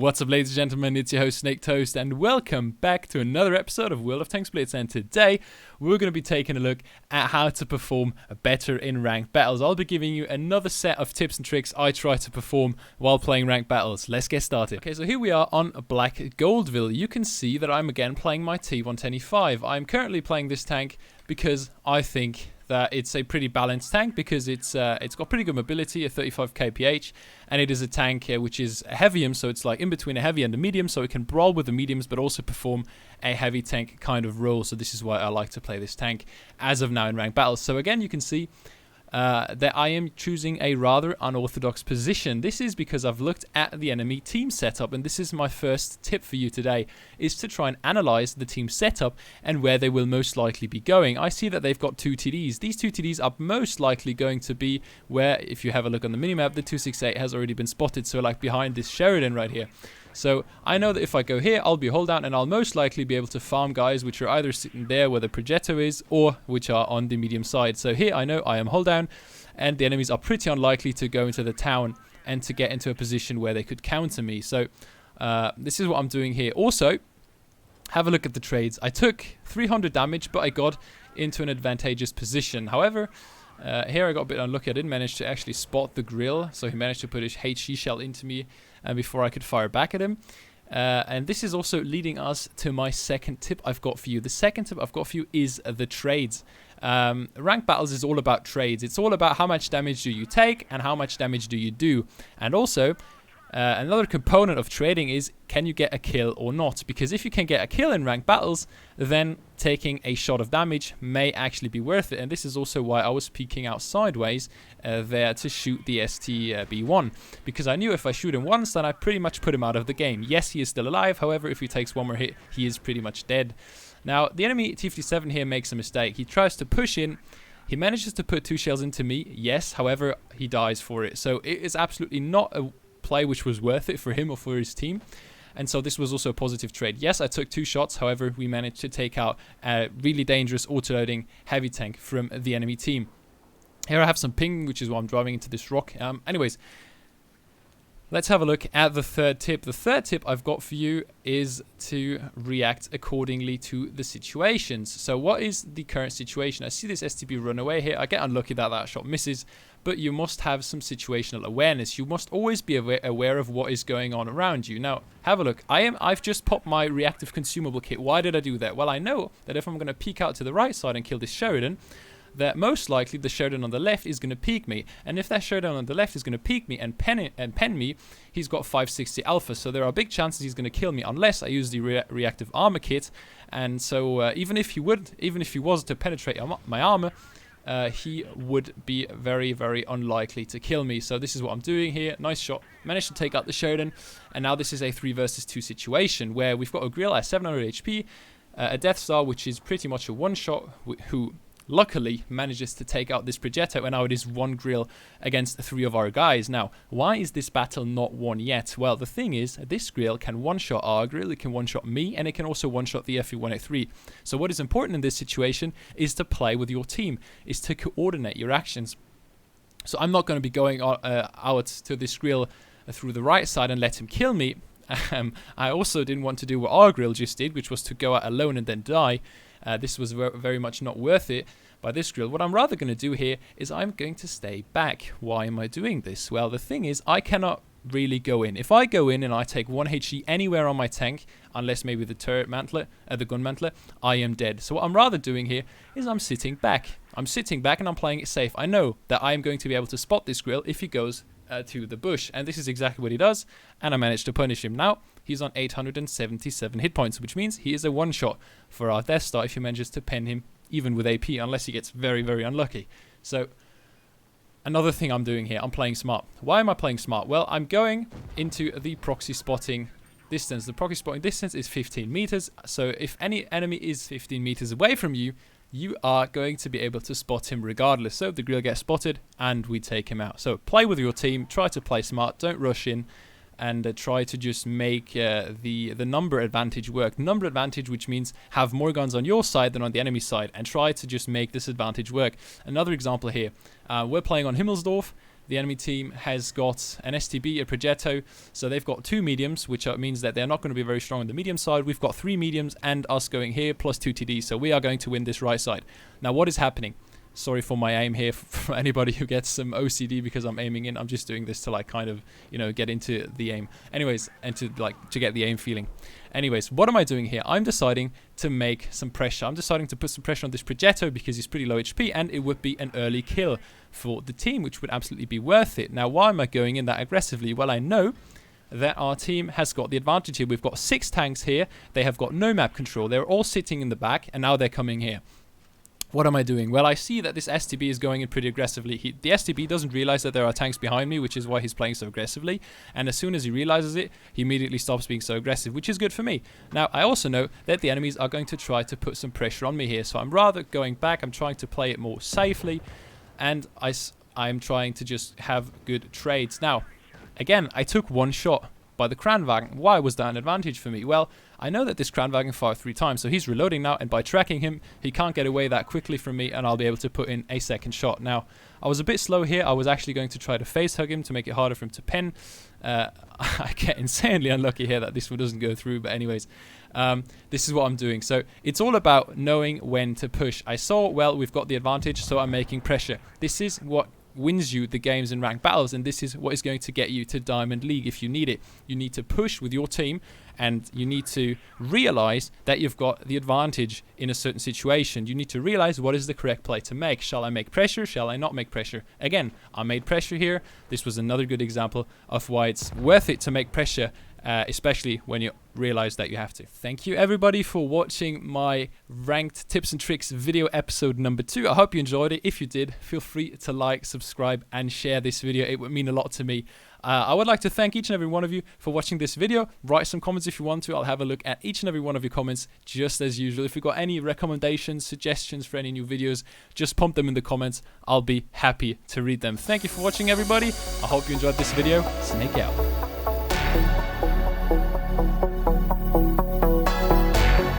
What's up, ladies and gentlemen, it's your host SnakeToast, and welcome back to another episode of World of Tanks Blitz. And today, we're going to be taking a look at how to perform better in ranked battles. I'll be giving you another set of tips and tricks I try to perform while playing ranked battles. Let's get started. Okay, so here we are on Black Goldville. You can see that I'm again playing my T125. I'm currently playing this tank because I think that it's a pretty balanced tank because it's got pretty good mobility, a 35 kph, and it is a tank which is a heavium, so it's like in between a heavy and a medium, so it can brawl with the mediums but also perform a heavy tank kind of role. So this is why I like to play this tank as of now in ranked battles. So again, you can see that I am choosing a rather unorthodox position. This is because I've looked at the enemy team setup, and this is my first tip for you today, is to try and analyze the team setup and where they will most likely be going. I see that they've got two TDs. These two TDs are most likely going to be where, if you have a look on the minimap, the 268 has already been spotted, so like behind this Sheridan right here. So I know that if I go here, I'll be hold down and I'll most likely be able to farm guys which are either sitting there where the Progetto is or which are on the medium side. So here I know I am hold down and the enemies are pretty unlikely to go into the town and to get into a position where they could counter me. So this is what I'm doing here. Also, have a look at the trades. I took 300 damage, but I got into an advantageous position. However, here I got a bit unlucky. I didn't manage to actually spot the grill, so he managed to put his HE shell into me before I could fire back at him. And this is also leading us to my second tip I've got for you. The second tip I've got for you is the trades. Ranked battles is all about trades. It's all about how much damage do you take and how much damage do you do. And also, another component of trading is, can you get a kill or not? Because if you can get a kill in ranked battles, then taking a shot of damage may actually be worth it. And this is also why I was peeking out sideways there to shoot the STB1. Because I knew if I shoot him once, then I pretty much put him out of the game. Yes, he is still alive. However, if he takes one more hit, he is pretty much dead. Now, the enemy T57 here makes a mistake. He tries to push in. He manages to put two shells into me. Yes, however, he dies for it. So it is absolutely not a play which was worth it for him or for his team. And so this was also a positive trade. Yes, I took two shots. However, we managed to take out a really dangerous autoloading heavy tank from the enemy team. Here I have some ping, which is why I'm driving into this rock. Anyways, let's have a look at the third tip. The third tip I've got for you is to react accordingly to the situations. So what is the current situation? I see this STB run away here. I get unlucky that that shot misses, but you must have some situational awareness. You must always be aware of what is going on around you. Now, have a look. I've just popped my reactive consumable kit. Why did I do that? Well, I know that if I'm going to peek out to the right side and kill this Sheridan, that most likely the Sheridan on the left is going to peek me. And if that Sheridan on the left is going to peek me and pen me, he's got 560 alpha. So there are big chances he's going to kill me unless I use the reactive armor kit. And so even if he was to penetrate my armor, he would be very, very unlikely to kill me. So this is what I'm doing here. Nice shot. Managed to take out the Sheridan. And now this is a 3 versus 2 situation where we've got a grill at 700 HP, a Death Star, which is pretty much a one-shot, who luckily manages to take out this Progetto, and now it is one grill against 3 of our guys. Now, why is this battle not won yet? Well, the thing is, this grill can one-shot our grill, it can one-shot me, and it can also one-shot the FE183. So what is important in this situation is to play with your team, is to coordinate your actions. So I'm not going to be going out to this grill through the right side and let him kill me. I also didn't want to do what our grill just did, which was to go out alone and then die. This was very much not worth it by this grill. What I'm rather going to do here is I'm going to stay back. Why am I doing this? Well, the thing is, I cannot really go in. If I go in and I take 1 HE anywhere on my tank, unless maybe the turret mantler, the gun mantler, I am dead. So what I'm rather doing here is I'm sitting back. I'm sitting back and I'm playing it safe. I know that I am going to be able to spot this grill if he goes to the bush, and this is exactly what he does, and I managed to punish him. Now he's on 877 hit points, which means he is a one-shot for our Death Star if he manages to pen him even with AP, unless he gets very, very unlucky. So another thing I'm doing here, I'm playing smart. Why am I playing smart? Well, I'm going into the proxy spotting distance. The proxy spotting distance is 15 meters, so if any enemy is 15 meters away from you, you are going to be able to spot him regardless. So the grill gets spotted and we take him out. So play with your team, try to play smart, don't rush in, and try to just make the number advantage work. Number advantage, which means have more guns on your side than on the enemy side, and try to just make this advantage work. Another example here, we're playing on Himmelsdorf. the enemy team has got an STB, a Progetto, so they've got 2 mediums, which means that they're not going to be very strong on the medium side. We've got 3 mediums and us going here plus 2 TDs, so we are going to win this right side. Now, what is happening? Sorry for my aim here, for anybody who gets some OCD because I'm aiming in. I'm just doing this to like kind of, you know, get into the aim. Anyways, and to get the aim feeling. Anyways, what am I doing here? I'm deciding to make some pressure. I'm deciding to put some pressure on this Progetto because he's pretty low HP and it would be an early kill for the team, which would absolutely be worth it. Now, why am I going in that aggressively? Well, I know that our team has got the advantage here. We've got 6 tanks here. They have got no map control. They're all sitting in the back and now they're coming here. What am I doing? Well, I see that this STB is going in pretty aggressively. The STB doesn't realize that there are tanks behind me, which is why he's playing so aggressively. And as soon as he realizes it, he immediately stops being so aggressive, which is good for me. Now, I also know that the enemies are going to try to put some pressure on me here. So I'm rather going back. I'm trying to play it more safely. And I'm trying to just have good trades. Now, again, I took 1 shot by the Kranwagen. Why was that an advantage for me? Well, I know that this Kranwagen fired 3 times, so he's reloading now, and by tracking him, he can't get away that quickly from me, and I'll be able to put in a 2nd shot. Now, I was a bit slow here. I was actually going to try to face hug him to make it harder for him to pen. I get insanely unlucky here that this one doesn't go through, but anyways, this is what I'm doing. So it's all about knowing when to push. I saw, well, we've got the advantage, so I'm making pressure. This is what wins you the games in ranked battles, and this is what is going to get you to Diamond League if you need it. You need to push with your team, and you need to realize that you've got the advantage in a certain situation. You need to realize what is the correct play to make. Shall I make pressure? Shall I not make pressure? Again, I made pressure here. This was another good example of why it's worth it to make pressure, especially when you realize that you have to. Thank you everybody for watching my ranked tips and tricks video episode number 2. I hope you enjoyed it. If you did, feel free to like, subscribe and share this video. It would mean a lot to me. I would like to thank each and every one of you for watching this video. Write some comments if you want to. I'll have a look at each and every one of your comments just as usual. If you've got any recommendations, suggestions for any new videos, just pump them in the comments. I'll be happy to read them. Thank you for watching everybody. I hope you enjoyed this video. Snake out.